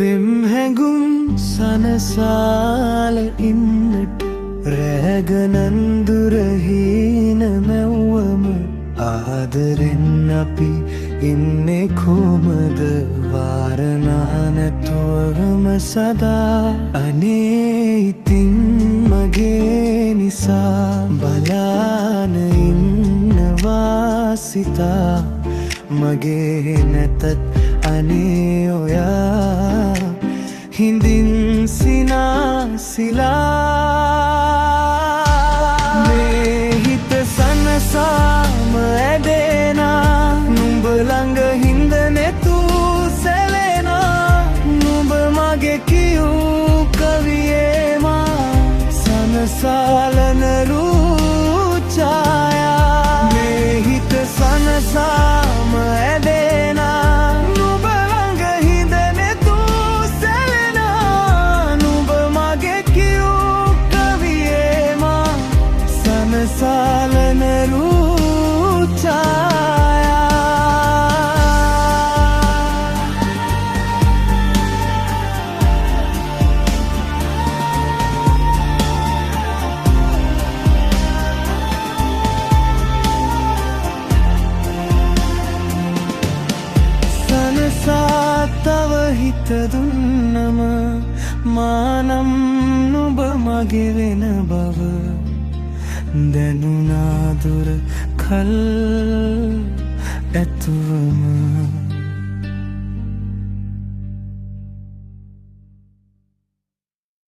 පෙම් හැඟුම් සනසාල ඉන්නට රැගනන්දුරහීන මැව්වම ආදරෙන් අපි ඉන්නේ කොමද වාරණානැතුවම සදා අනේ ඉතින් මගේ නිසා බලාන ඉන්නවා සිතා මගේ නැතත් අනේ ඔයා හිඳින් සිනාසිලා මේ හිත සනසාම ඇදෙනා නුඹ ළඟ හිඳ නැතු සැලෙනා නුඹ මගේ කියූ කවියේමා සනසාලන රූචායා මේ හිත සනසාම ඇදෙනා සාලන සනසා තව හිත දුන්නම මානම් නුඹ මගේ වෙන බව දැනුනා දුර කල් ඇතුවම